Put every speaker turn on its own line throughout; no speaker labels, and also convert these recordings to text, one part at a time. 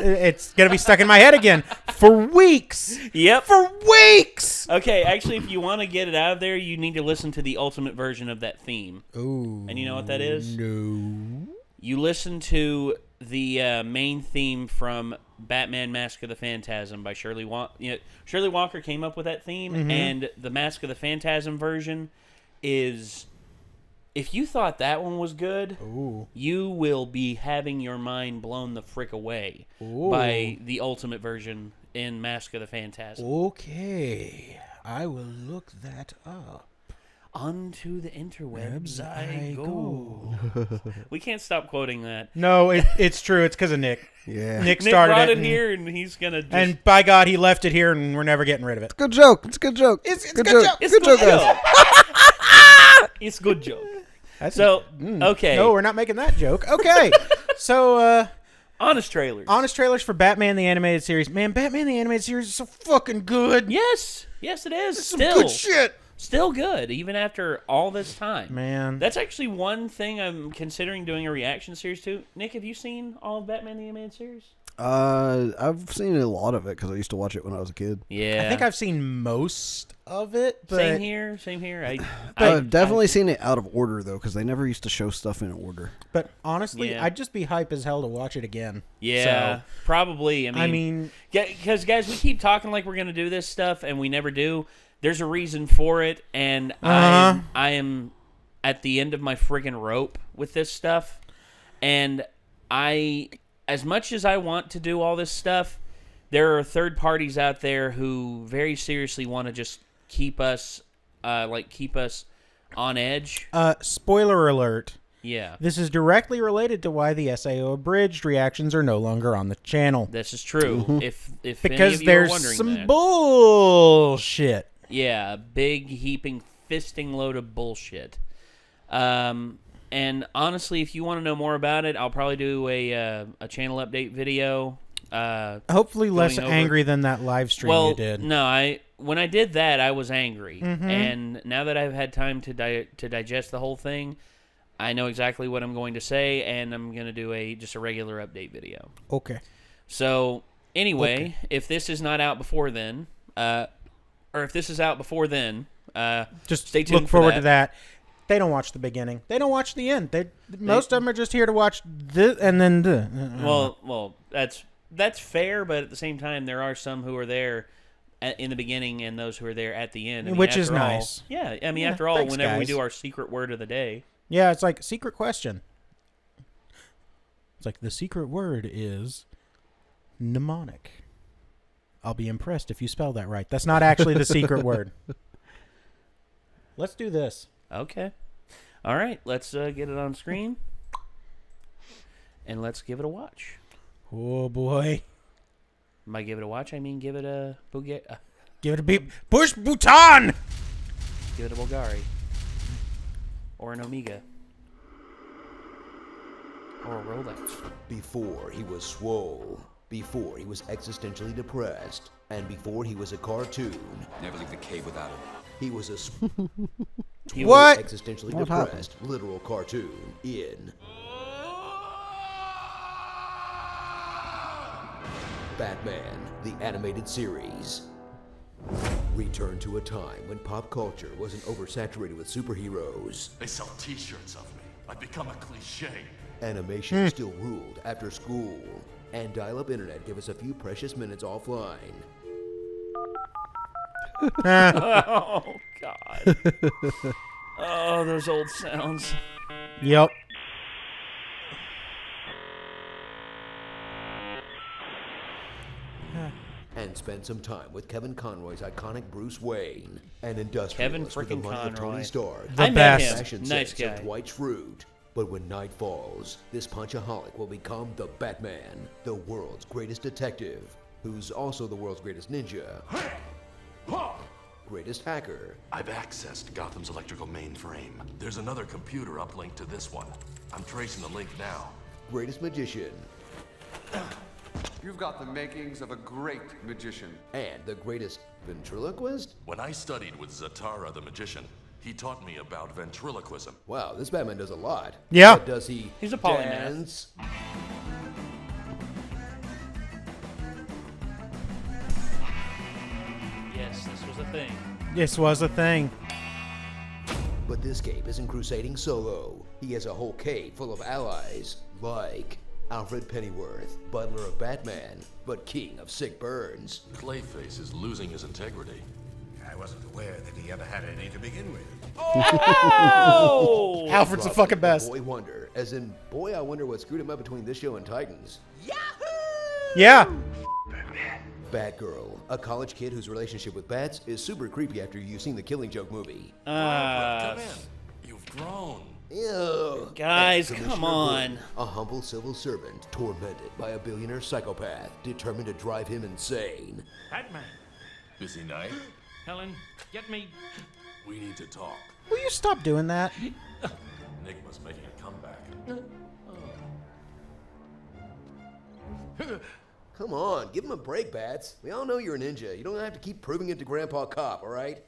It's going to be stuck in my head again for weeks.
Yep.
For weeks.
Okay, actually, if you want to get it out of there, you need to listen to the ultimate version of that theme.
Ooh.
And you know what that is?
No.
You listen to the main theme from Batman Mask of the Phantasm by Shirley Walker. Shirley Walker came up with that theme, and the Mask of the Phantasm version is... If you thought that one was good, you will be having your mind blown the frick away by the ultimate version in Mask of the Phantasm.
Okay. I will look that up.
Onto the interwebs I go. We can't stop quoting that.
No, it's true. It's because of Nick.
Yeah.
Nick
Nick
started
brought
it
here, and he's going to just...
And by God, he left it here, and we're never getting rid of it.
It's a good joke. It's a good joke.
It's a good joke.
It's good joke.
guys.
It's good joke.
Okay. No, we're not making that joke. Okay. So,
Honest trailers.
Honest trailers for Batman the Animated Series. Man, Batman the Animated Series is so fucking good.
Yes. Yes, it is.
It's some good shit.
Still good, even after all this time.
Man.
That's actually one thing I'm considering doing a reaction series to. Nick, have you seen all of Batman the Animated Series?
I've seen a lot of it because I used to watch it when I was a kid.
Yeah.
I think I've seen most of it. But
Same here.
I've definitely seen it out of order, though, because they never used to show stuff in order.
But honestly,
Yeah.
I'd just be hype as hell to watch it again.
Yeah,
So,
probably.
I mean...
Because, guys, we keep talking like we're going to do this stuff, and we never do. There's a reason for it, and I am at the end of my friggin' rope with this stuff. And as much as I want to do all this stuff, there are third parties out there who very seriously want to just keep us on edge.
Spoiler alert.
Yeah.
This is directly related to why the SAO Abridged reactions are no longer on the channel.
This is true. If
Because
any of you are
there's
wondering
some
that.
bullshit.
Yeah, big, heaping, fisting load of bullshit. And honestly, if you want to know more about it, I'll probably do a channel update video.
Hopefully less angry than that live stream you did.
No, when I did that, I was angry. And now that I've had time to digest the whole thing, I know exactly what I'm going to say, and I'm going to do just a regular update video.
Okay.
So, anyway, if this is not out before then, or if this is out before then,
just
stay tuned
look forward
for
to that. They don't watch the beginning. They don't watch the end. Most of them are just here to watch this and then
Well, that's fair, but at the same time, there are some who are there in the beginning and those who are there at the end. I mean,
which is
all,
nice.
Yeah, I mean, after all,
thanks,
whenever we
guys.
do our secret word of the day.
Yeah, it's like secret question. It's like the secret word is mnemonic. I'll be impressed if you spell that right. That's not actually the secret word. Let's do this.
Okay. All right, let's get it on screen. And let's give it a watch.
Oh, boy.
By give it a watch, I mean give it a
Give it a beep. Push Bhutan!
Give it a Bulgari. Or an Omega. Or a Rolex.
Before he was swole. Before he was existentially depressed. And before he was a cartoon.
Never leave the cave without him.
He was a
What?
Existentially
What
depressed literal cartoon in Batman, the animated series. Return to a time when pop culture wasn't oversaturated with superheroes.
They sell t-shirts of me. I've become a cliche.
Animation still ruled after school. And dial-up internet gave us a few precious minutes offline.
Oh, God. Oh, those old sounds.
Yep.
And spend some time with Kevin Conroy's iconic Bruce Wayne. And industrialist
Kevin
with the
frickin'
money of
Conroy.
Tony Stark.
The
I met
best.
him.
Fashion
Nice
sense
guy.
of Dwight Schrute. But when night falls, this punchaholic will become the Batman, the world's greatest detective, who's also the world's greatest ninja, greatest hacker,
I've accessed Gotham's electrical mainframe. There's another computer uplinked to this one. I'm tracing the link now.
greatest magician,
You've got the makings of a great magician.
and the greatest ventriloquist?
When I studied with Zatara the magician, He taught me about ventriloquism.
Wow, this Batman does a lot.
Yeah.
But does he
He's a polymath.
dance?
Yes, this was a thing.
This was a thing.
But this cape isn't crusading solo. He has a whole cape full of allies, like Alfred Pennyworth, butler of Batman, but king of sick burns.
Clayface is losing his integrity.
I wasn't aware that he ever had any to begin with.
Oh!
Alfred's the fucking best.
Boy Wonder, as in, boy, I wonder what screwed him up between this show and Titans.
Yeah.
Batgirl, a college kid whose relationship with bats is super creepy after you've seen the Killing Joke movie.
Come in. You've grown.
Ew.
Guys,
And
come
Commissioner
on.
Gordon, a humble civil servant tormented by a billionaire psychopath determined to drive him insane.
Batman.
Busy night?
Helen, get me.
We need to talk.
Will you stop doing that?
Enigma's making a comeback.
Come on, give him a break, Bats. We all know you're a ninja. You don't have to keep proving it to Grandpa Cop, all right?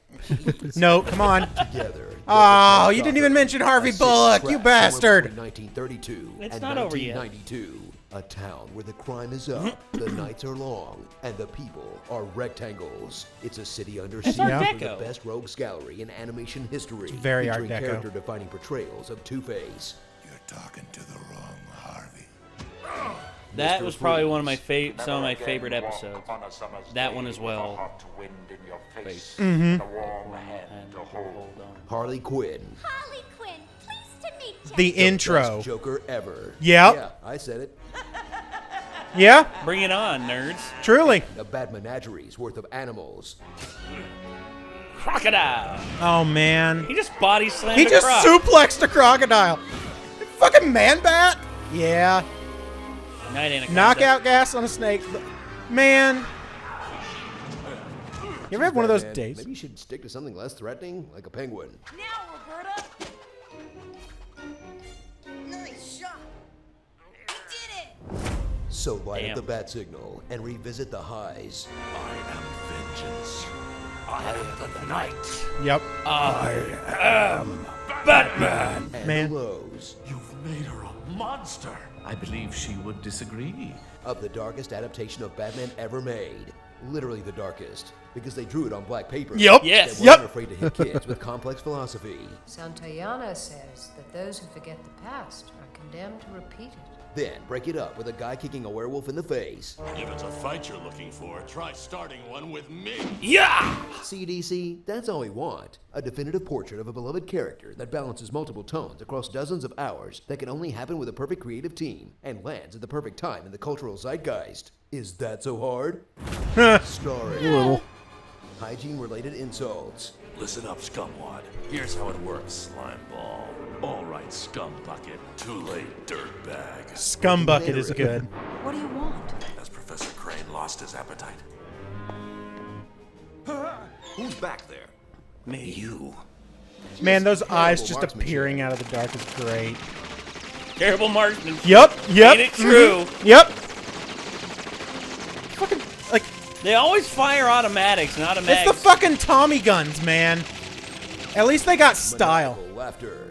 No, come on.
Together.
Oh, you didn't even mention Harvey Bullock, you bastard.
1932
It's
and
not over yet.
1992. A town where the crime is up, the nights are long, and the people are rectangles. It's a city under siege
Art
from the
Deco.
best rogues gallery in animation history.
very Art
featuring
Deco.
character-defining portrayals of Two-Face.
You're talking to the wrong Harvey.
That
Mr.
was probably one of
Freeze.
my some of my favorite episodes. That one as well. Face.
Mm-hmm.
And hold on.
Harley Quinn,
Harley Quinn, pleased to meet you.
The
best
intro.
Joker ever.
Yep.
Yeah, I said it.
Yeah,
Bring it on, nerds.
truly.
A bad menagerie's worth of animals.
Crocodile.
Oh, man.
He just body slammed
He
a
just
croc.
suplexed a crocodile. Fucking man-bat? Yeah.
Night Anaconda.
Knockout gas on a snake. Man. You ever have one of those
Batman,
days?
Maybe you should stick to something less threatening, like a penguin.
Now, Roberta. Nice shot. I did it.
So light
Damn.
up the bat signal and revisit the highs
I am vengeance. I am the night.
Yep.
Batman.
and
Man.
the lows
You've made her a monster.
I believe she would disagree.
of the darkest adaptation of Batman ever made. Literally the darkest, because they drew it on black paper.
Yep.
Yes.
They weren't
Yep.
afraid to hit kids with complex philosophy.
Santayana says that those who forget the past are condemned to repeat it.
Then break it up with a guy kicking a werewolf in the face.
If it's a fight you're looking for, try starting one with me.
Yeah.
CDC, that's all we want. A definitive portrait of a beloved character that balances multiple tones across dozens of hours that can only happen with a perfect creative team and lands at the perfect time in the cultural zeitgeist. Is that so hard? Starring hygiene-related insults.
Listen up, scumwad. Here's how it works, slime ball. All right, scum bucket. Too late, dirtbag.
Scumbucket is good.
What do you want?
Has Professor Crane lost his appetite?
Who's back there?
Me.
You.
Man, those eyes just
marksmanship.
appearing out of the dark is great.
Terrible marksman.
Yep.
Ain't it true?
Yep. Fucking, like,
They always fire automatics, and automatics.
it's the fucking Tommy guns, man. At least they got style.
Maniacal laughter.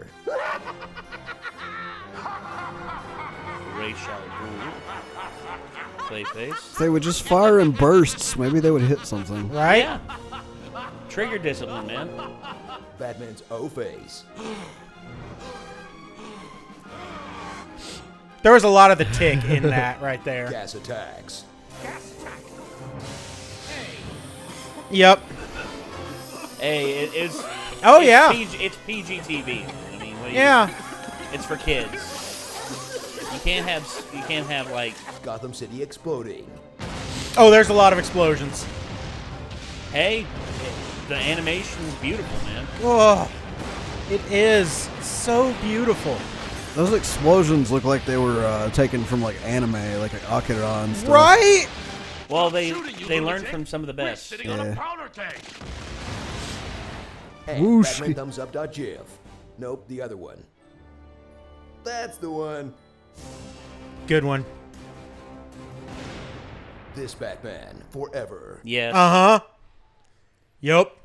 Racial Clayface.
If they would just fire in bursts, maybe they would hit something.
Right?
Yeah. Trigger discipline, man.
Batman's O-face.
There was a lot of the tick in that right there.
Gas attacks.
Yep.
Hey, it's.
Oh,
it's
yeah.
It's PG TV. I mean, what do you-
Yeah.
It's for kids. You can't have like.
Gotham City exploding.
Oh, there's a lot of explosions.
Hey, the animation's beautiful, man.
Oh, it is so beautiful.
Those explosions look like they were taken from like anime, like Akira and stuff.
Right?
Well, they learned from some of the best.
Sitting on
Yeah.
a powder keg.
And
Whoosh.
Batman thumbs up .gif. Nope, the other one. That's the one.
Good one.
This Batman forever.
Yes.
Uh-huh. Yup.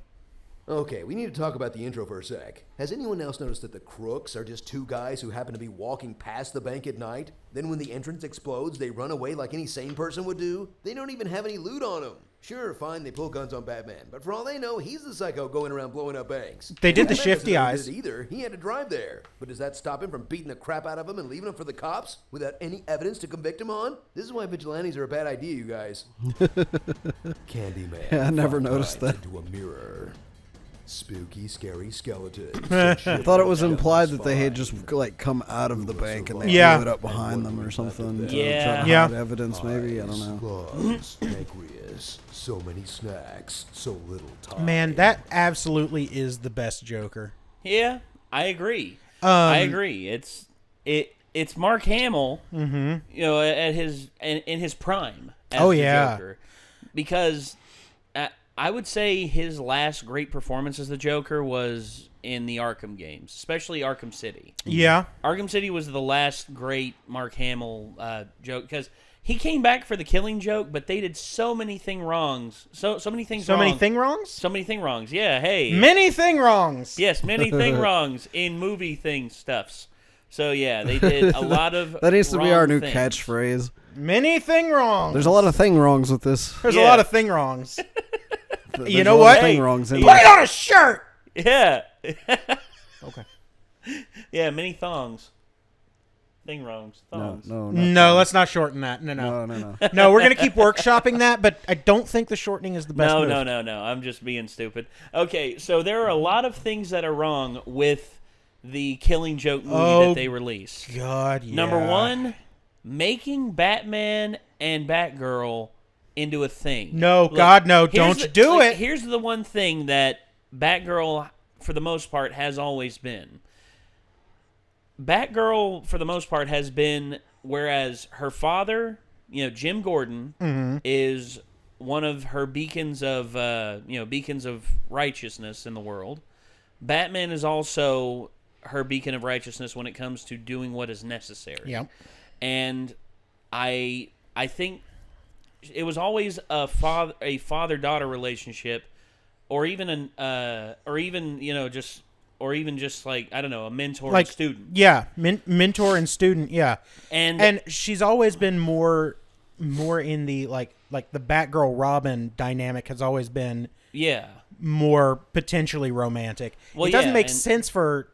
Okay, we need to talk about the intro for a sec. Has anyone else noticed that the crooks are just two guys who happen to be walking past the bank at night? Then when the entrance explodes, they run away like any sane person would do? They don't even have any loot on them. Sure, fine, they pull guns on Batman, but for all they know, he's the psycho going around blowing up banks.
They did the
Batman
shifty
doesn't know he
eyes.
did it either. He had to drive there. But does that stop him from beating the crap out of him and leaving him for the cops without any evidence to convict him on? This is why vigilantes are a bad idea, you guys. Candyman.
Yeah, I never noticed that.
Into a mirror. Spooky, scary skeletons.
I thought it was implied that they had just like come out of the bank and they blew it up behind them or something.
Yeah.
To
Yeah.
hide evidence, maybe. I don't know.
Slugs, pancreas, so many snacks, so little time.
Man, that absolutely is the best Joker.
Yeah, I agree. I agree. It's Mark Hamill, you know, at his in his prime as the Joker, because I would say his last great performance as the Joker was in the Arkham games, especially Arkham City.
Yeah.
Arkham City was the last great Mark Hamill joke, because he came back for the Killing Joke, but they did so many things wrongs. So many things
So
wrong.
many thing wrongs?
So many thing wrongs. Yeah, hey.
Many thing wrongs.
Yes, many thing wrongs in movie thing stuffs. So yeah, they did a lot of
That needs to be
wrong
our new
things.
catchphrase.
Many thing wrongs.
There's a lot of thing wrongs with this.
There's a
Yeah.
lot of thing wrongs.
There's
You know
a lot
what?
of Thing wrongs in
Put
there.
it on a shirt.
Yeah.
Okay.
Yeah, many thongs. Thing wrongs. Thongs.
No, let's not shorten that. No. No, we're going to keep workshopping that, but I don't think the shortening is the best move.
No. I'm just being stupid. Okay, so there are a lot of things that are wrong with the Killing Joke movie that they released.
God, yeah.
Number one, making Batman and Batgirl into a thing.
No,
Look,
God, no.
here's
Don't you do it.
Here's the one thing that Batgirl, for the most part, has always been. Batgirl, for the most part, has been, whereas her father, you know, Jim Gordon, is one of her beacons of righteousness in the world. Batman is also her beacon of righteousness when it comes to doing what is necessary.
Yep.
And I think it was always a father-daughter relationship, or even just like, I don't know, a mentor and student.
Yeah, mentor and student. Yeah,
and
she's always been more in the like the Batgirl Robin dynamic has always been more potentially romantic.
Well,
it doesn't make sense for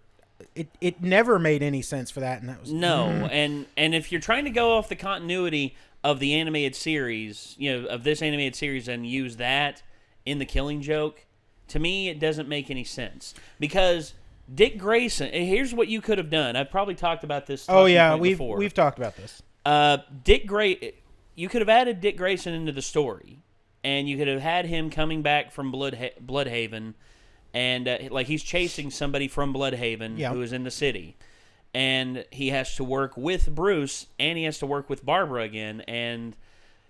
it. It never made any sense for that, and that was
and if you're trying to go off the continuity of the animated series, you know, of this animated series, and use that in the Killing Joke, to me, it doesn't make any sense. Because Dick Grayson, here's what you could have done. I've probably talked about this.
We've talked about this.
You could have added Dick Grayson into the story, and you could have had him coming back from Bloodhaven, and like he's chasing somebody from Bloodhaven who is in the city. And he has to work with Bruce, and he has to work with Barbara again, and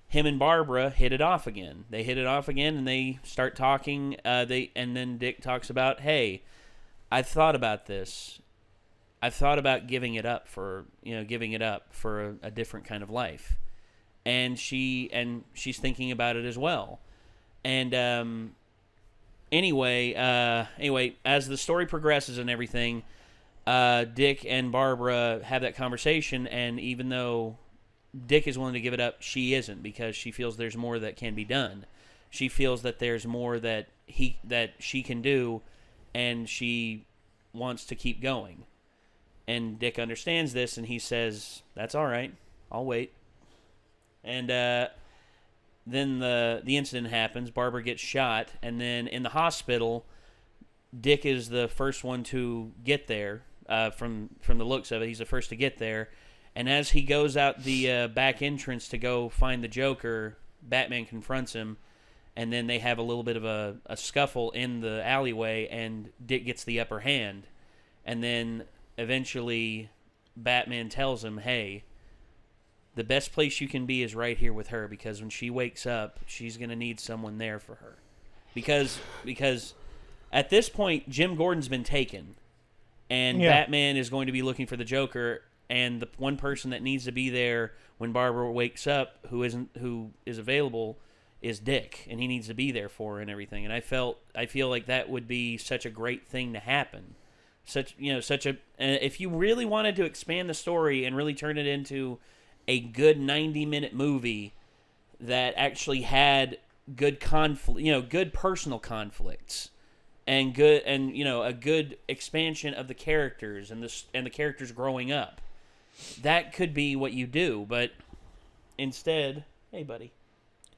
him and Barbara hit it off again. They hit it off again, and they start talking. And then Dick talks about, hey, I've thought about this. I've thought about giving it up for a different kind of life, and she's thinking about it as well. And anyway, as the story progresses and everything. Dick and Barbara have that conversation, and even though Dick is willing to give it up, she isn't, because she feels there's more that can be done. She feels that there's more that she can do, and she wants to keep going. And Dick understands this, and he says, "That's all right. I'll wait." And then the incident happens. Barbara gets shot, and then in the hospital, Dick is the first one to get there. From the looks of it, he's the first to get there. And as he goes out the back entrance to go find the Joker, Batman confronts him, and then they have a little bit of a scuffle in the alleyway, and Dick gets the upper hand. And then eventually Batman tells him, hey, the best place you can be is right here with her, because when she wakes up, she's going to need someone there for her. Because at this point, Jim Gordon's been taken, and Batman is going to be looking for the Joker, and the one person that needs to be there when Barbara wakes up, who is available, Dick, and he needs to be there for her and everything. And I feel like that would be such a great thing to happen. If you really wanted to expand the story and really turn it into a good 90-minute movie that actually had good conflict, good personal conflicts, and a good expansion of the characters and the characters growing up, that could be what you do. But instead, hey buddy,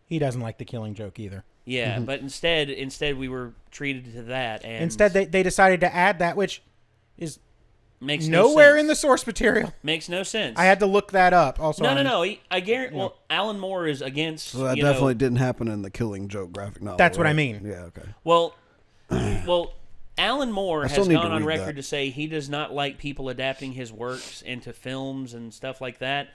he doesn't like the Killing Joke either.
Yeah, but instead we were treated to that, and
instead they decided to add that, which is
makes
nowhere
no sense.
in the source material.
Makes no sense.
I had to look that up. Also,
no. I guarantee. Well, Alan Moore is against.
So that definitely didn't happen in the Killing Joke graphic novel.
That's
right?
what I mean.
Yeah. Okay.
Well, Alan Moore has gone on record
that.
to say he does not like people adapting his works into films and stuff like that,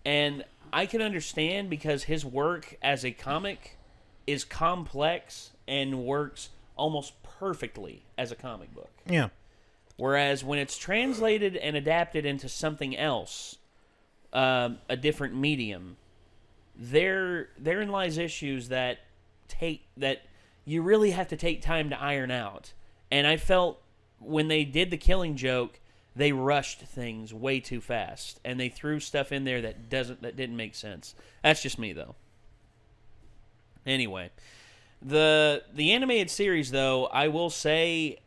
and I can understand because his work as a comic is complex and works almost perfectly as a comic book.
Yeah.
Whereas when it's translated and adapted into something else, a different medium, therein lies issues that you really have to take time to iron out. And I felt when they did the Killing Joke, they rushed things way too fast, and they threw stuff in there that didn't make sense. That's just me, though. Anyway, the animated series, though, I will say,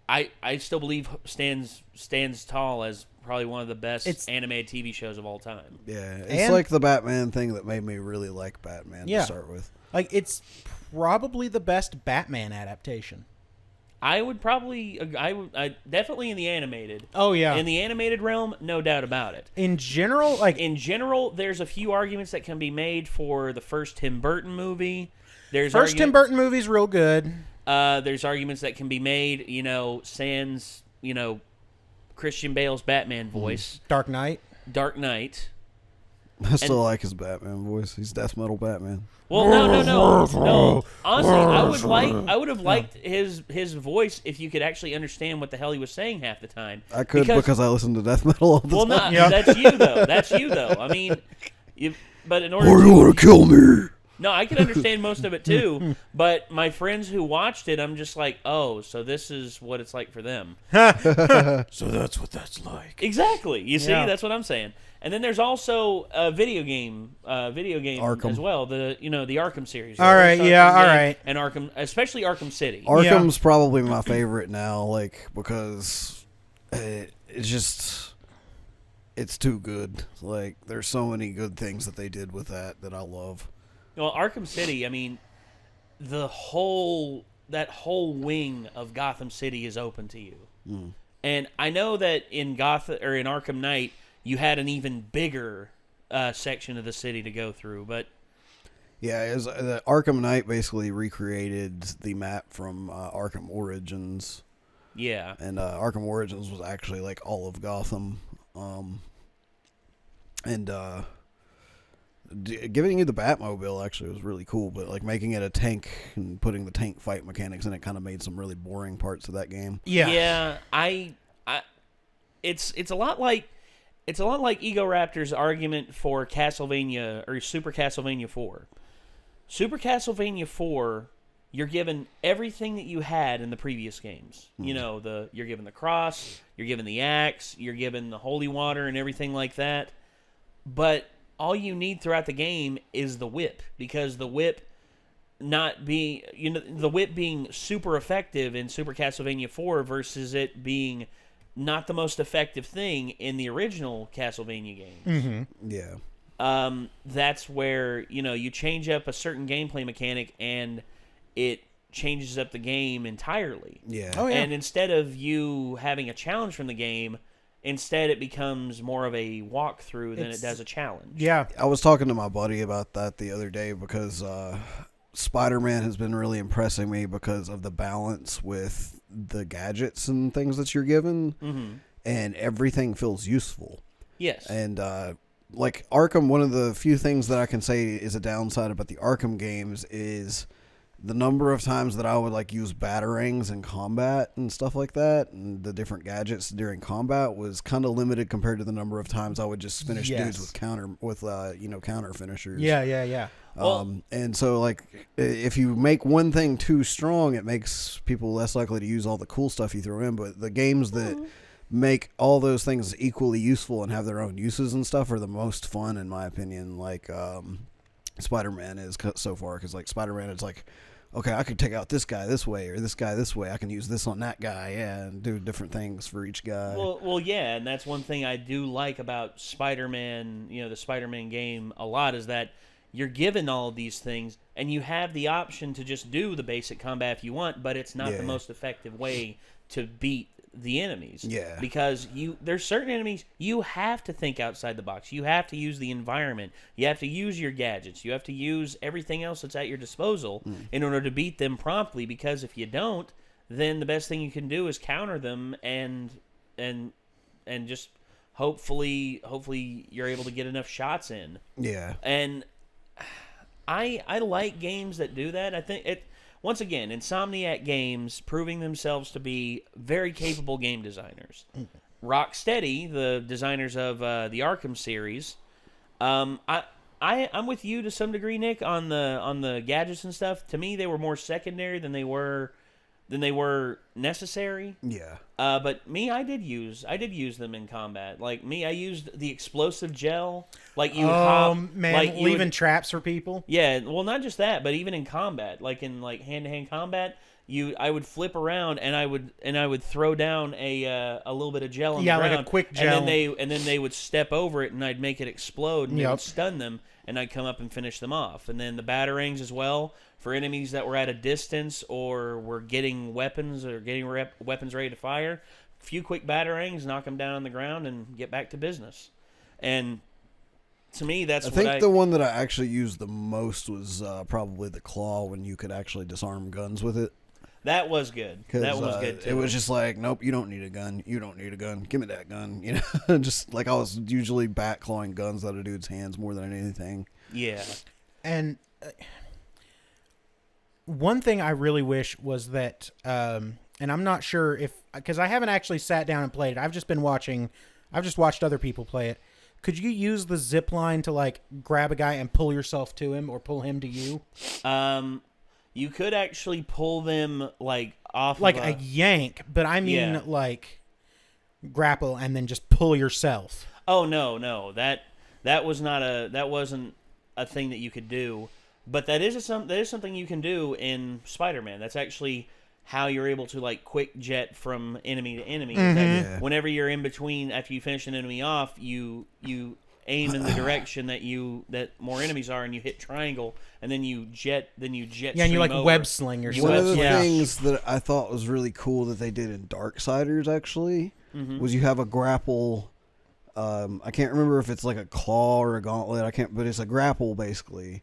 I still believe stands tall as probably one of the best animated TV shows of all time.
Yeah, it's like the Batman thing that made me really like Batman to start with.
Like, it's probably the best Batman adaptation.
I definitely in the animated.
Oh yeah,
in the animated realm, no doubt about it.
In general,
there's a few arguments that can be made for the first Tim Burton movie.
Tim Burton movie's real good.
There's arguments that can be made, sans, Christian Bale's Batman voice.
Dark Knight.
I still like his Batman voice. He's death metal Batman.
Well, no. Honestly, I would have liked his voice if you could actually understand what the hell he was saying half the time.
I could because I listen to death metal all the time.
Well, no, that's you though. I mean, but in order
you want to kill me?
No, I can understand most of it too, but my friends who watched it, I'm just like, oh, so this is what it's like for them.
So that's what that's like.
Exactly. You see, that's what I'm saying. And then there's also a video game
Arkham
as well. The Arkham series.
All right,
and Arkham, especially Arkham City.
Arkham's probably my favorite now, because it's too good. Like, there's so many good things that they did with that I love.
Well, Arkham City, I mean, that whole wing of Gotham City is open to you. Mm. And I know that in Arkham Knight, you had an even bigger section of the city to go through, but
yeah, the Arkham Knight basically recreated the map from Arkham Origins.
Yeah,
and Arkham Origins was actually like all of Gotham, and giving you the Batmobile actually was really cool, but like making it a tank and putting the tank fight mechanics in it kind of made some really boring parts of that game.
Yeah, it's a lot like Ego Raptor's argument for Castlevania or Super Castlevania 4. Super Castlevania 4, you're given everything that you had in the previous games. Mm. You're given the cross, you're given the axe, you're given the holy water and everything like that. But all you need throughout the game is the whip, because the whip being super effective in Super Castlevania 4 versus it being not the most effective thing in the original Castlevania games.
Mm-hmm. Yeah.
That's where, you change up a certain gameplay mechanic and it changes up the game entirely.
Yeah.
Oh, yeah.
And instead of you having a challenge from the game, instead it becomes more of a walkthrough than it does a challenge.
Yeah.
I was talking to my buddy about that the other day because Spider-Man has been really impressing me because of the balance with the gadgets and things that you're given,
mm-hmm.
and everything feels useful.
Yes.
And like Arkham, one of the few things that I can say is a downside about the Arkham games is the number of times that I would like use batarangs in combat and stuff like that, and the different gadgets during combat was kind of limited compared to the number of times I would just finish dudes with counter finishers.
Yeah.
And so like if you make one thing too strong, it makes people less likely to use all the cool stuff you throw in. But the games that make all those things equally useful and have their own uses and stuff are the most fun, in my opinion. Like Spider-Man is so far, because like Spider-Man is like, okay, I could take out this guy this way or this guy this way. I can use this on that guy, and do different things for each guy.
Well, yeah, and that's one thing I do like about Spider-Man, the Spider-Man game a lot, is that you're given all of these things, and you have the option to just do the basic combat if you want, but it's not the most effective way to beat the enemies.
Yeah.
Because there's certain enemies you have to think outside the box. You have to use the environment. You have to use your gadgets. You have to use everything else that's at your disposal in order to beat them promptly, because if you don't, then the best thing you can do is counter them and just hopefully you're able to get enough shots in.
Yeah.
And I like games that do that. I think once again, Insomniac Games proving themselves to be very capable game designers. Rocksteady, the designers of the Arkham series, I'm with you to some degree, Nick, on the gadgets and stuff. To me, they were more secondary than they were necessary.
Yeah.
But me, I did use them in combat. Like me, I used the explosive gel. Like you would hop,
leaving traps for people.
Yeah, well, not just that, but even in combat, like in hand-to-hand combat, I would flip around and I would throw down a little bit of gel on the ground,
like a quick gel,
and then they would step over it and I'd make it explode and it would stun them and I'd come up and finish them off. And then the batarangs as well for enemies that were at a distance or were getting weapons or getting weapons ready to fire. A few quick batarangs, knock them down on the ground and get back to business. And to me, that's
I think the one that I actually used the most was probably the claw, when you could actually disarm guns with it.
That was good. That was good too.
It was just like, nope, you don't need a gun. You don't need a gun. Give me that gun. Just like I was usually back clawing guns out of dudes' hands more than anything.
Yeah.
And one thing I really wish was that, and I'm not sure because I haven't actually sat down and played it. I've just watched other people play it. Could you use the zip line to like grab a guy and pull yourself to him or pull him to you?
You could actually pull them like off
like
of
a yank, but I mean like grapple and then just pull yourself.
Oh no, that wasn't a thing that you could do, but that is something you can do in Spider-Man. That's actually how you're able to like quick jet from enemy to enemy.
Mm-hmm.
Whenever you're in between, after you finish an enemy off, you aim in the direction that more enemies are, and you hit triangle, and then you jet.
Yeah, and you like
over.
Web sling yourself.
One of the things that I thought was really cool that they did in Darksiders actually was you have a grapple. I can't remember if it's like a claw or a gauntlet. But it's a grapple basically.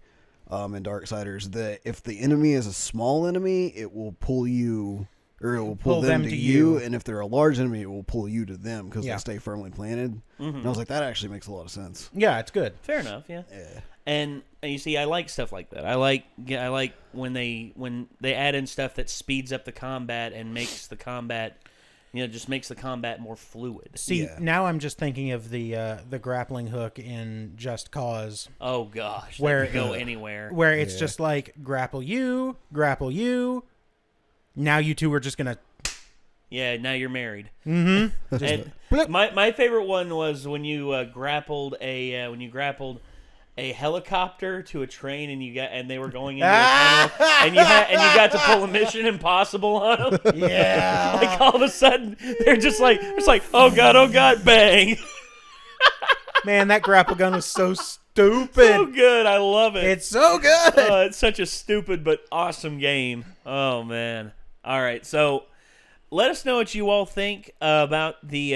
In Darksiders, that if the enemy is a small enemy, it will pull you, or it will pull them to you, and if they're a large enemy, it will pull you to them because they stay firmly planted. And I was like, that actually makes a lot of sense.
Yeah, it's good.
Fair enough. Yeah. And you see, I like stuff like that. I like when they add in stuff that speeds up the combat and makes the combat. Just makes the combat more fluid.
See, now I'm just thinking of the grappling hook in Just Cause.
Oh gosh,
where
that could go anywhere.
Where it's just like grapple you. Now you two are just gonna.
Yeah, now you're married.
Mm-hmm.
And my favorite one was when you grappled a helicopter to a train, and they were going into a tunnel, and you got to pull a Mission Impossible on them.
Yeah,
like all of a sudden they're just like oh god, bang!
Man, that grapple gun was so stupid.
So good, I love it.
It's so good.
It's such a stupid but awesome game. Oh man! All right, so let us know what you all think about the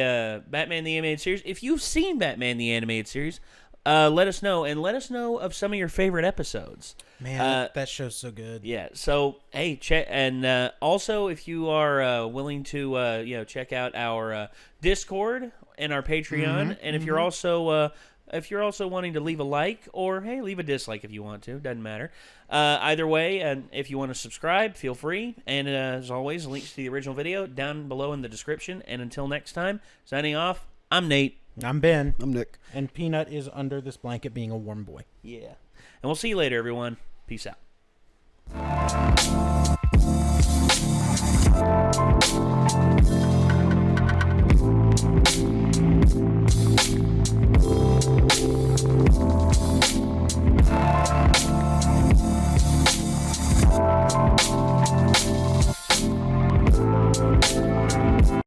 Batman the Animated Series. If you've seen Batman the Animated Series. Let us know, and let us know of some of your favorite episodes.
Man, that show's so good.
Yeah. So hey, check, and also if you are willing to check out our Discord and our Patreon, and if you're also if you're also wanting to leave a like, or, hey, leave a dislike if you want to. Doesn't matter. Either way, and if you want to subscribe, feel free. And as always, links to the original video down below in the description. And until next time, signing off, I'm Nate.
I'm Ben.
I'm Nick.
And Peanut is under this blanket being a warm boy.
Yeah. And we'll see you later, everyone. Peace out.